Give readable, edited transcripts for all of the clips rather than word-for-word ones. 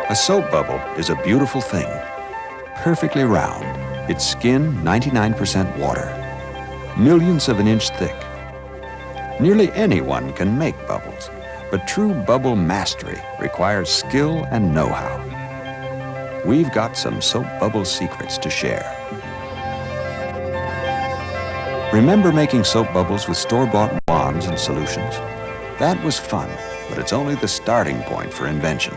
A soap bubble is a beautiful thing, perfectly round, its skin 99% water, millionths of an inch thick. Nearly anyone can make bubbles, but true bubble mastery requires skill and know-how. We've got some soap bubble secrets to share. Remember making soap bubbles with store-bought wands and solutions? That was fun, but it's only the starting point for invention.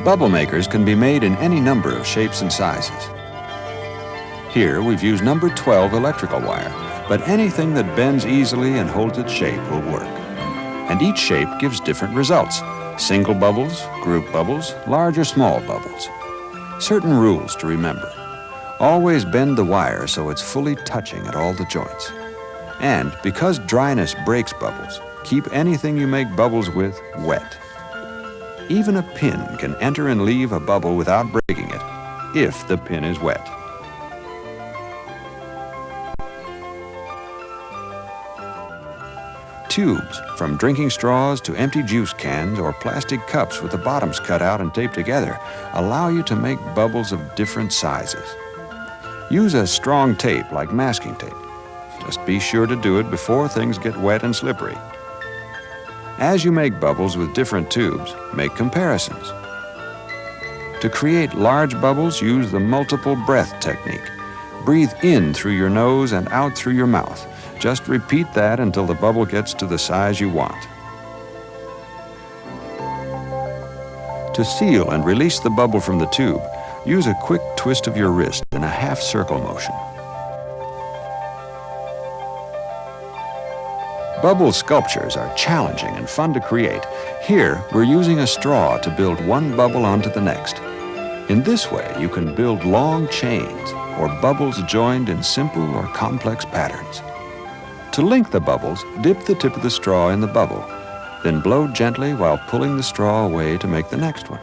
Bubble makers can be made in any number of shapes and sizes. Here we've used number 12 electrical wire, but anything that bends easily and holds its shape will work. And each shape gives different results: single bubbles, group bubbles, large or small bubbles. Certain rules to remember. Always bend the wire so it's fully touching at all the joints. And because dryness breaks bubbles, keep anything you make bubbles with wet. Even a pin can enter and leave a bubble without breaking it, if the pin is wet. Tubes, from drinking straws to empty juice cans or plastic cups with the bottoms cut out and taped together, allow you to make bubbles of different sizes. Use a strong tape like masking tape. Just be sure to do it before things get wet and slippery. As you make bubbles with different tubes, make comparisons. To create large bubbles, use the multiple breath technique. Breathe in through your nose and out through your mouth. Just repeat that until the bubble gets to the size you want. To seal and release the bubble from the tube, use a quick twist of your wrist in a half-circle motion. Bubble sculptures are challenging and fun to create. Here, we're using a straw to build one bubble onto the next. In this way, you can build long chains or bubbles joined in simple or complex patterns. To link the bubbles, dip the tip of the straw in the bubble, then blow gently while pulling the straw away to make the next one.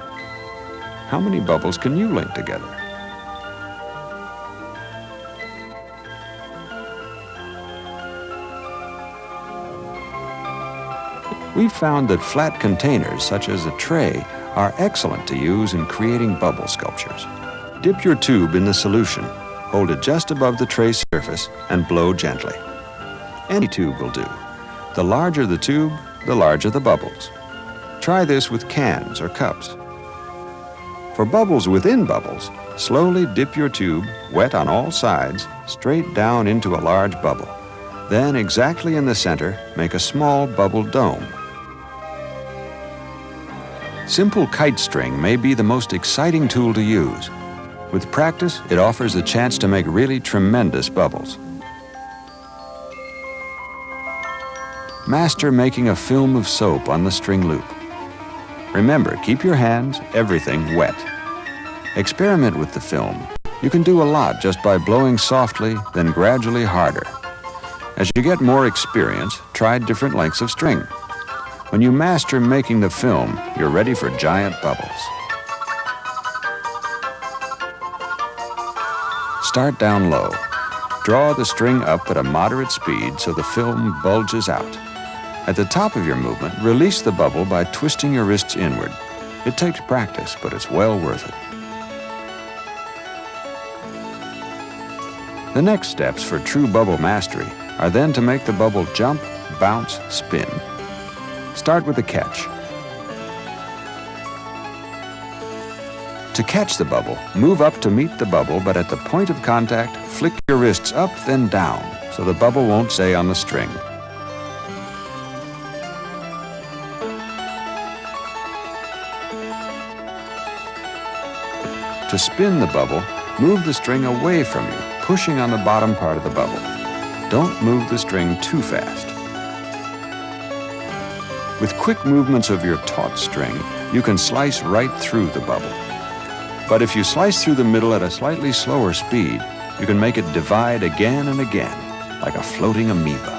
How many bubbles can you link together? We've found that flat containers, such as a tray, are excellent to use in creating bubble sculptures. Dip your tube in the solution, hold it just above the tray surface, and blow gently. Any tube will do. The larger the tube, the larger the bubbles. Try this with cans or cups. For bubbles within bubbles, slowly dip your tube, wet on all sides, straight down into a large bubble. Then, exactly in the center, make a small bubble dome. Simple kite string may be the most exciting tool to use. With practice, it offers the chance to make really tremendous bubbles. Master making a film of soap on the string loop. Remember, keep your hands, everything wet. Experiment with the film. You can do a lot just by blowing softly, then gradually harder. As you get more experience, try different lengths of string. When you master making the film, you're ready for giant bubbles. Start down low. Draw the string up at a moderate speed so the film bulges out. At the top of your movement, release the bubble by twisting your wrists inward. It takes practice, but it's well worth it. The next steps for true bubble mastery are then to make the bubble jump, bounce, spin. Start with the catch. To catch the bubble, move up to meet the bubble, but at the point of contact, flick your wrists up, then down, so the bubble won't stay on the string. To spin the bubble, move the string away from you, pushing on the bottom part of the bubble. Don't move the string too fast. With quick movements of your taut string, you can slice right through the bubble. But if you slice through the middle at a slightly slower speed, you can make it divide again and again, like a floating amoeba.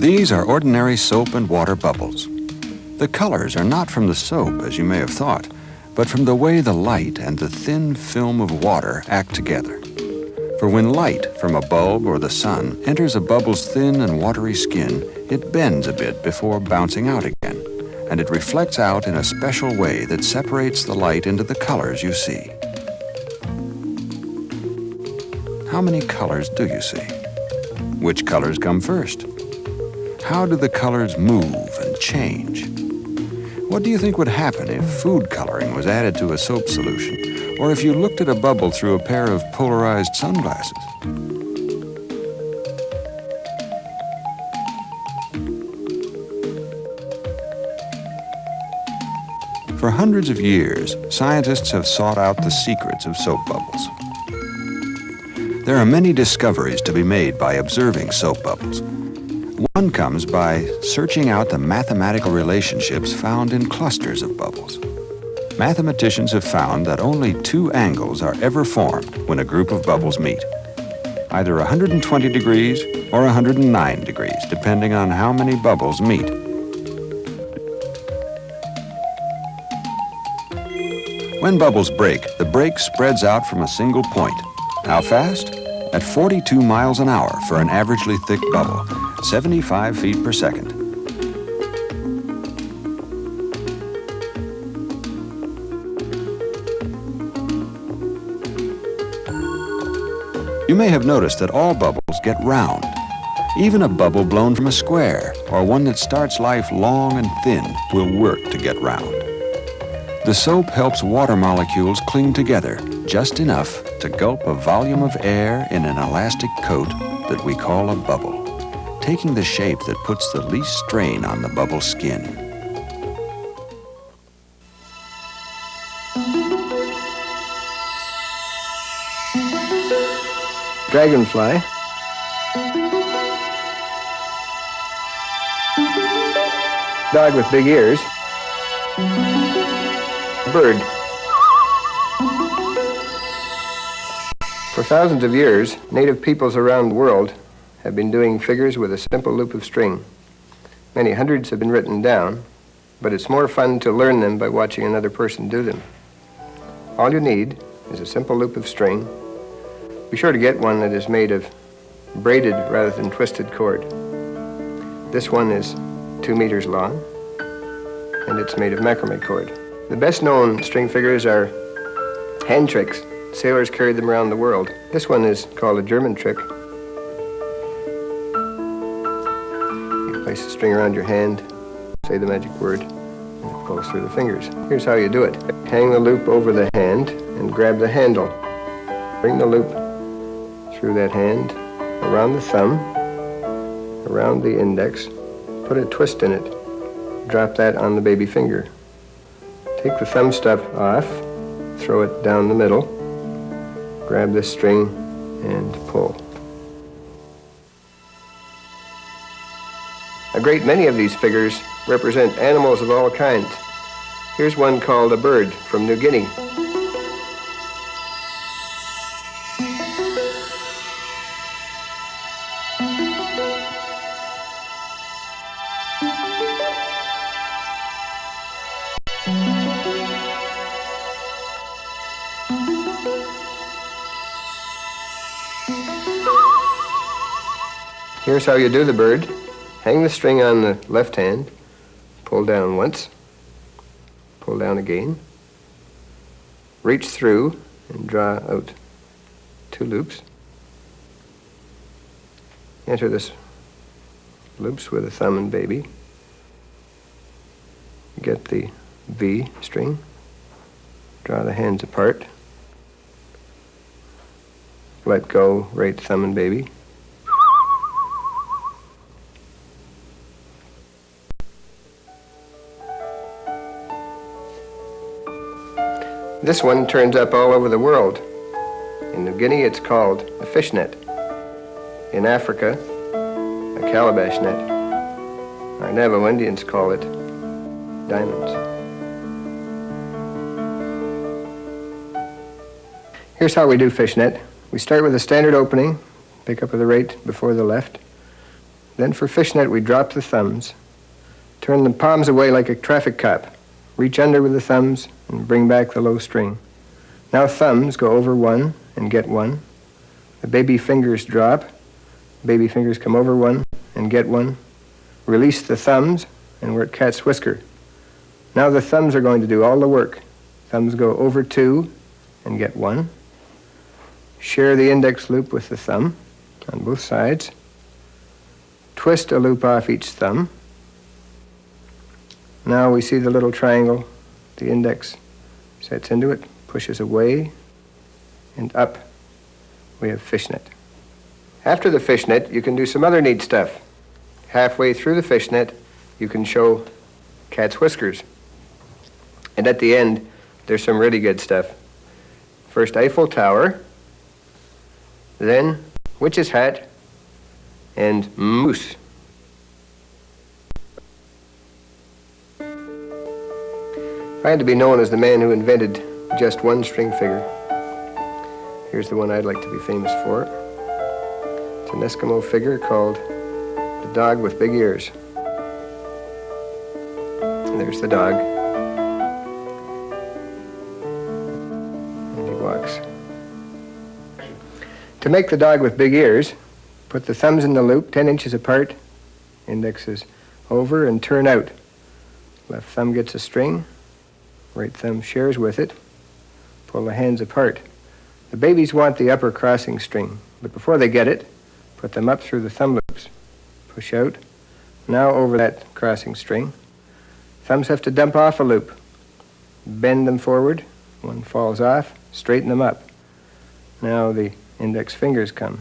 These are ordinary soap and water bubbles. The colors are not from the soap, as you may have thought, but from the way the light and the thin film of water act together. For when light from a bulb or the sun enters a bubble's thin and watery skin, it bends a bit before bouncing out again, and it reflects out in a special way that separates the light into the colors you see. How many colors do you see? Which colors come first? How do the colors move and change? What do you think would happen if food coloring was added to a soap solution, or if you looked at a bubble through a pair of polarized sunglasses? For hundreds of years, scientists have sought out the secrets of soap bubbles. There are many discoveries to be made by observing soap bubbles. One comes by searching out the mathematical relationships found in clusters of bubbles. Mathematicians have found that only two angles are ever formed when a group of bubbles meet. Either 120 degrees or 109 degrees, depending on how many bubbles meet. When bubbles break, the break spreads out from a single point. How fast? At 42 miles an hour for an averagely thick bubble, 75 feet per second. You may have noticed that all bubbles get round. Even a bubble blown from a square, or one that starts life long and thin, will work to get round. The soap helps water molecules cling together just enough to gulp a volume of air in an elastic coat that we call a bubble, taking the shape that puts the least strain on the bubble skin. Dragonfly. Dog with big ears. Bird. For thousands of years, native peoples around the world have been doing figures with a simple loop of string. Many hundreds have been written down, but it's more fun to learn them by watching another person do them. All you need is a simple loop of string. Be sure to get one that is made of braided rather than twisted cord. This one is 2 meters long, and it's made of macrame cord. The best known string figures are hand tricks. Sailors carried them around the world. This one is called a German trick. You place the string around your hand, say the magic word, and it pulls through the fingers. Here's how you do it. Hang the loop over the hand and grab the handle. Bring the loop through that hand, around the thumb, around the index, put a twist in it. Drop that on the baby finger. Take the thumb stuff off, throw it down the middle, grab this string and pull. A great many of these figures represent animals of all kinds. Here's one called a bird from New Guinea. Here's how you do the bird. Hang the string on the left hand, pull down once, pull down again, reach through and draw out 2 loops. Enter this loops with a thumb and baby. Get the V string, draw the hands apart, let go, right thumb and baby. This one turns up all over the world. In New Guinea, it's called a fishnet. In Africa, a calabash net. Our Navajo Indians call it diamonds. Here's how we do fishnet. We start with a standard opening, pick up with the right before the left. Then for fishnet, we drop the thumbs, turn the palms away like a traffic cop, reach under with the thumbs, and bring back the low string. Now thumbs go over one and get one. The baby fingers drop. Baby fingers come over one and get one. Release the thumbs, and we're at cat's whisker. Now the thumbs are going to do all the work. Thumbs go over two and get one. Share the index loop with the thumb on both sides. Twist a loop off each thumb. Now we see the little triangle. The index sets into it, pushes away and up. We have fishnet. After the fishnet, you can do some other neat stuff. Halfway through the fishnet, you can show cat's whiskers. And at the end, there's some really good stuff. First Eiffel Tower, then witch's hat, and moose. I had to be known as the man who invented just one string figure. Here's the one I'd like to be famous for. It's an Eskimo figure called the dog with big ears. And there's the dog. And he walks. To make the dog with big ears, put the thumbs in the loop 10 inches apart, indexes over and turn out. Left thumb gets a string, right thumb shares with it. Pull the hands apart. The babies want the upper crossing string, but before they get it, put them up through the thumb loops. Push out. Now over that crossing string. Thumbs have to dump off a loop. Bend them forward. One falls off. Straighten them up. Now the index fingers come.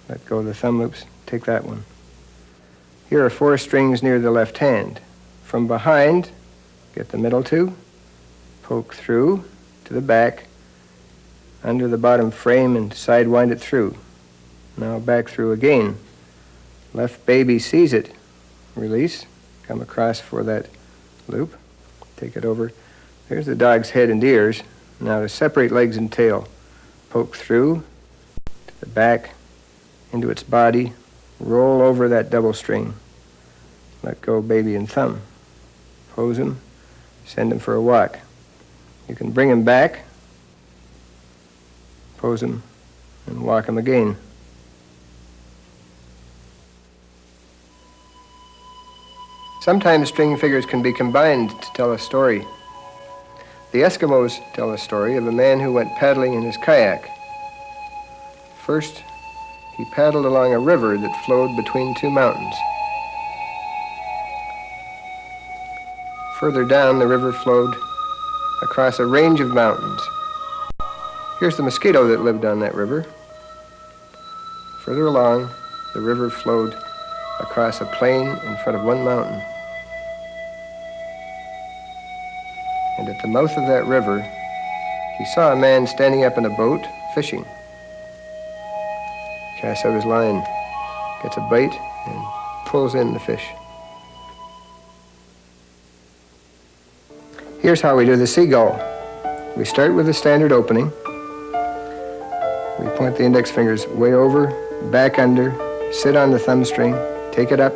Let go of the thumb loops. Take that one. Here are 4 strings near the left hand. From behind, get the middle 2, poke through to the back, under the bottom frame and sidewind it through. Now back through again. Left baby sees it. Release. Come across for that loop. Take it over. There's the dog's head and ears. Now to separate legs and tail. Poke through to the back, into its body. Roll over that double string. Let go baby and thumb. Pose him. Send him for a walk. You can bring him back, pose him, and walk him again. Sometimes string figures can be combined to tell a story. The Eskimos tell a story of a man who went paddling in his kayak. First, he paddled along a river that flowed between 2 mountains. Further down, the river flowed across a range of mountains. Here's the mosquito that lived on that river. Further along, the river flowed across a plain in front of 1 mountain. And at the mouth of that river, he saw a man standing up in a boat, fishing. Casts out his line, gets a bite, and pulls in the fish. Here's how we do the seagull. We start with a standard opening. We point the index fingers way over, back under, sit on the thumb string, take it up,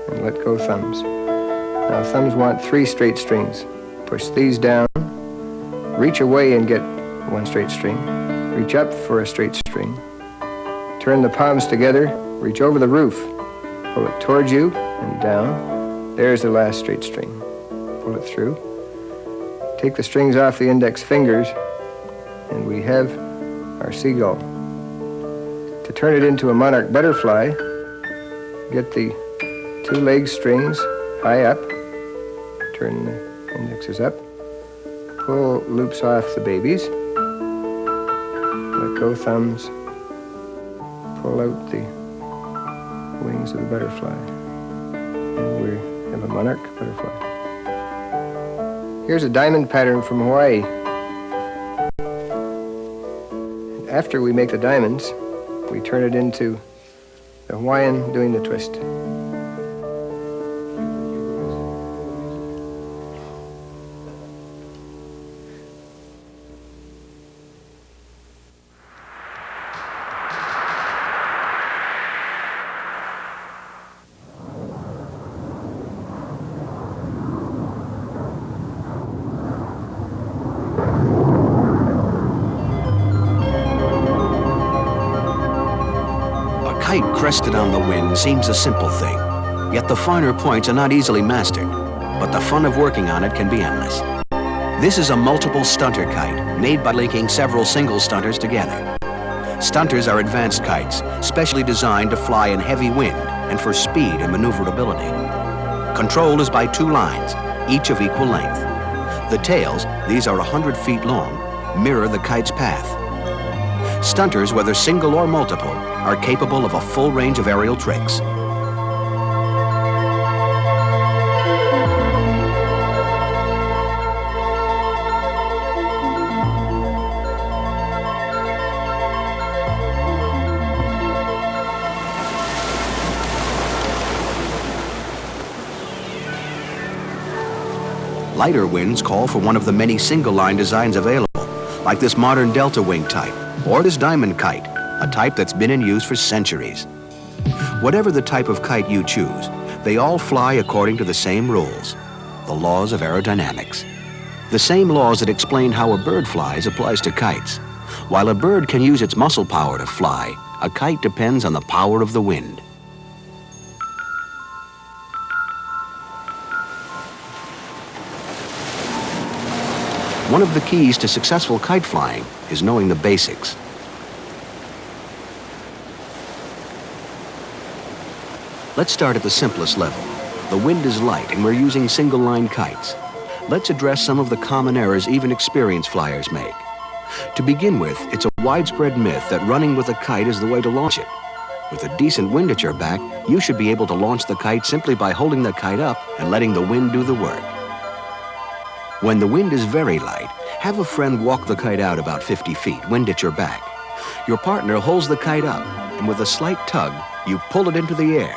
and let go thumbs. Now thumbs want 3 straight strings. Push these down, reach away and get 1 straight string, reach up for a straight string, turn the palms together, reach over the roof, pull it towards you and down. There's the last straight string. Pull it through. Take the strings off the index fingers, and we have our seagull. To turn it into a monarch butterfly, get the 2 leg strings high up, turn the indexes up, pull loops off the babies, let go thumbs, pull out the wings of the butterfly, and we have a monarch butterfly. Here's a diamond pattern from Hawaii. And after we make the diamonds, we turn it into the Hawaiian doing the twist. kite crested on the wind seems a simple thing, yet the finer points are not easily mastered, but the fun of working on it can be endless. This is a multiple stunter kite made by linking several single stunters together. Stunters are advanced kites, specially designed to fly in heavy wind and for speed and maneuverability. Control is by 2 lines, each of equal length. The tails, these are 100 feet long, mirror the kite's path. Stunters, whether single or multiple, are capable of a full range of aerial tricks. Lighter winds call for one of the many single-line designs available, like this modern delta wing type, or this diamond kite, a type that's been in use for centuries. Whatever the type of kite you choose, they all fly according to the same rules, the laws of aerodynamics. The same laws that explain how a bird flies applies to kites. While a bird can use its muscle power to fly, a kite depends on the power of the wind. One of the keys to successful kite flying is knowing the basics. Let's start at the simplest level. The wind is light and we're using single-line kites. Let's address some of the common errors even experienced flyers make. To begin with, it's a widespread myth that running with a kite is the way to launch it. With a decent wind at your back, you should be able to launch the kite simply by holding the kite up and letting the wind do the work. When the wind is very light, have a friend walk the kite out about 50 feet, wind at your back. Your partner holds the kite up, and with a slight tug, you pull it into the air.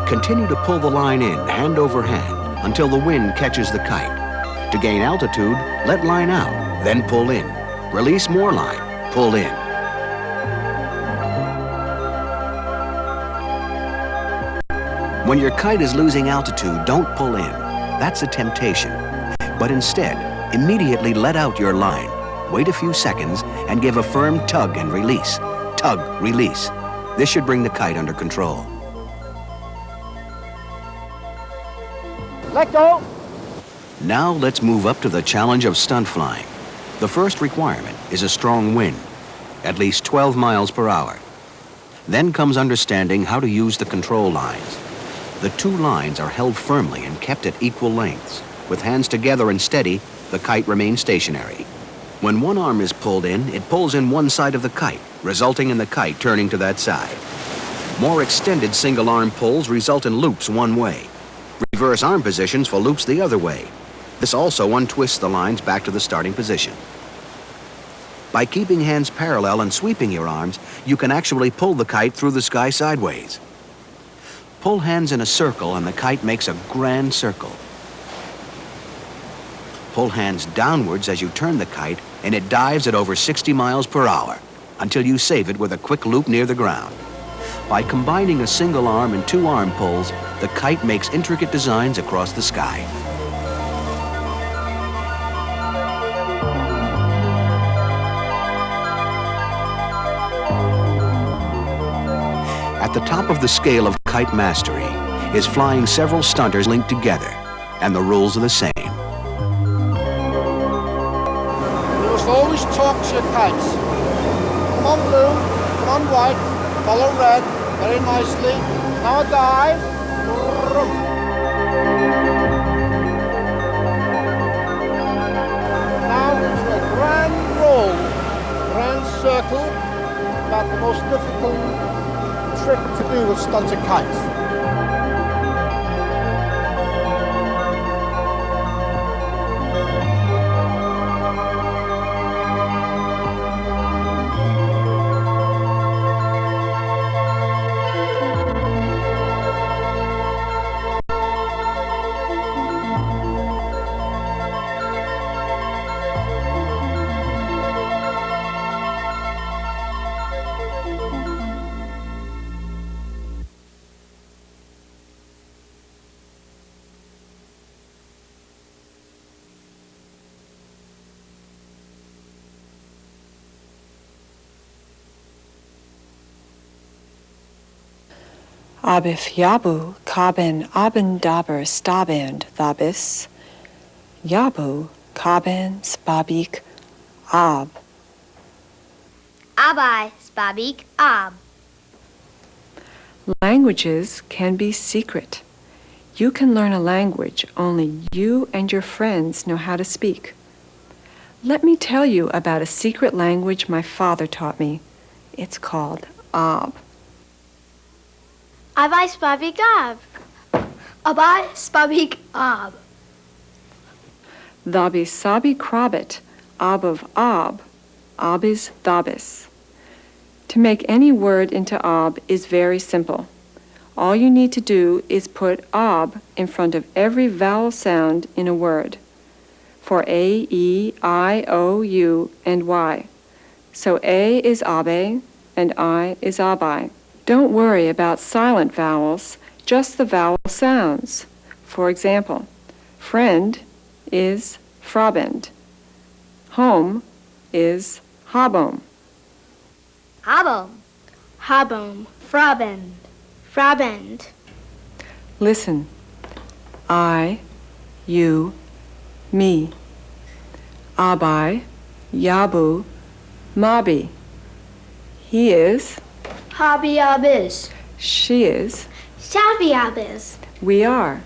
Continue to pull the line in, hand over hand, until the wind catches the kite. To gain altitude, let line out, then pull in. Release more line, pull in. When your kite is losing altitude, don't pull in. That's a temptation. But instead, immediately let out your line. Wait a few seconds and give a firm tug and release. Tug, release. This should bring the kite under control. Let go. Now let's move up to the challenge of stunt flying. The first requirement is a strong wind, at least 12 miles per hour. Then comes understanding how to use the control lines. The 2 lines are held firmly and kept at equal lengths. With hands together and steady, the kite remains stationary. When one arm is pulled in, it pulls in one side of the kite, resulting in the kite turning to that side. More extended single arm pulls result in loops one way. Reverse arm positions for loops the other way. This also untwists the lines back to the starting position. By keeping hands parallel and sweeping your arms, you can actually pull the kite through the sky sideways. Pull hands in a circle and the kite makes a grand circle. Pull hands downwards as you turn the kite and it dives at over 60 miles per hour until you save it with a quick loop near the ground. By combining a single arm and 2 arm pulls, the kite makes intricate designs across the sky. At the top of the scale of kite mastery is flying several stunters linked together, and the rules are the same. You must always talk to your kites. Come on blue, come on white, follow red, very nicely. Now a dive. Now to a grand roll, grand circle, about the most difficult trick to do with stunter kites. Abif Yabu Kaben Abendaber Staband Thabis. Yabu Kaben Spabik Ab. Abai Spabik Ab. Languages can be secret. You can learn a language only you and your friends know how to speak. Let me tell you about a secret language my father taught me. It's called Ab. Abai Spabik Ab. Abai Spabik Ab. Thabi Sabi Krabit, Ab of Ab, Abis Thabis. To make any word into Ab is very simple. All you need to do is put Ab in front of every vowel sound in a word. For A, E, I, O, U, and Y. So A is Abe and I is Abai. Don't worry about silent vowels, just the vowel sounds. For example, friend is Frabend. Home is Habom. Habom. Habom. Frabend. Frabend. Listen. I, you, me. Abai, Yabu, Mabi. He is. Habi Abiz. She is. Shabi Abiz. We are.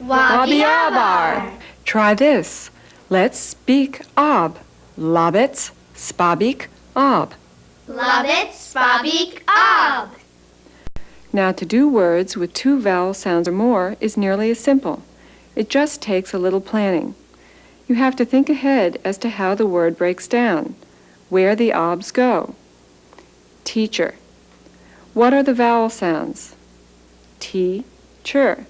Wabi Abar. Try this. Let's speak Ab. Labets, Spabik, Ab. Labit Spabik Ab. Now to do words with two vowel sounds or more is nearly as simple. It just takes a little planning. You have to think ahead as to how the word breaks down, where the Abs go. Teacher. What are the vowel sounds? T, chur.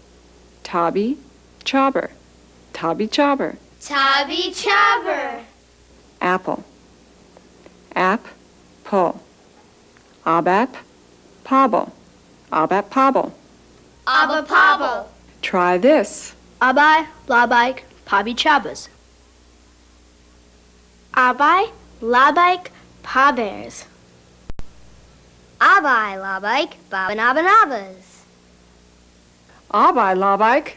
Tabi, chobber. Tabi, chobber. Tabi Chaber. Apple. Ap, pull. Abap, pobble. Abap, pobble. Abba Pabble. Try this. Abai Labaik Pabi Chabas. Abai Labaik Pabers. Abai Labaik Babanabanabas. Abai, labike.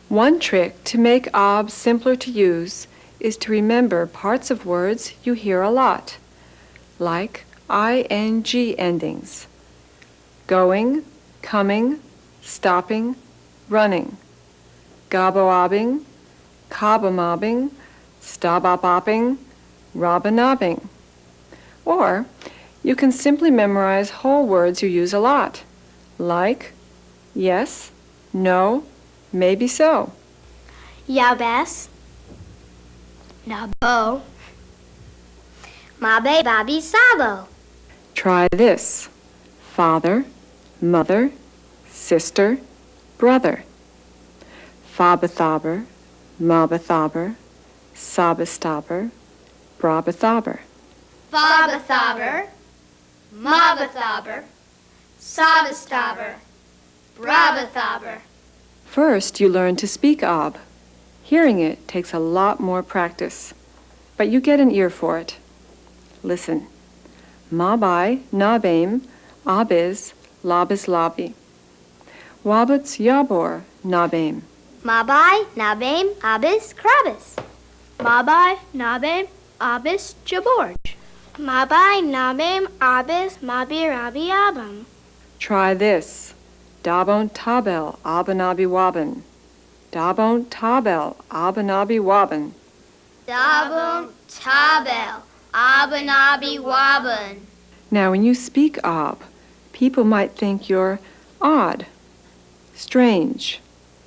One trick to make Ab simpler to use is to remember parts of words you hear a lot, like ing endings. Going, coming, stopping, running. Gaboabing, kabamobbing, stabopping, robinobbing. Or you can simply memorize whole words you use a lot, like yes, no, maybe so. Yabes. Nabo. Mabe Babi Sabo. Try this. Father, mother, sister, brother. Fabathaber, mabathaber, sabasthaber, brabathaber. Fabathaber. Mabathaber. Sabastaber. Brabathaber. First, you learn to speak Ab. Hearing it takes a lot more practice, but you get an ear for it. Listen. Mabai, nabem, abiz, labis labi. Wabits yabor, nabem. Mabai Nabem Abis Krabis. Mabai Nabem Abis Jaborj. Mabai Nabem Abis Mabi Rabi Abam. Try this. Dabon tabel, abanabi waben. Dabon tabel, abanabi waben. Dabum Tabel Abanabi Waban. Now, when you speak Ab, people might think you're odd, strange,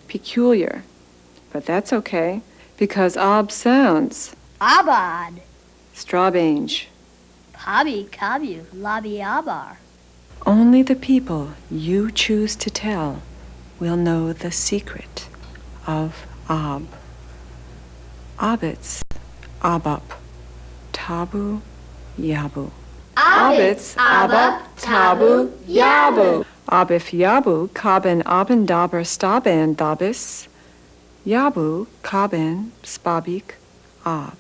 peculiar. But that's okay, because Ab sounds Abad. strange. Pabi Kabu Labi Abar. Only the people you choose to tell will know the secret of Ab. Abits, Abap, Tabu, Yabu. Abits, Abap, Tabu, Yabu. Abif Yabu, Kaben Abendaber Staben Dabis. Yabu, Kaben, Spabik, Ab.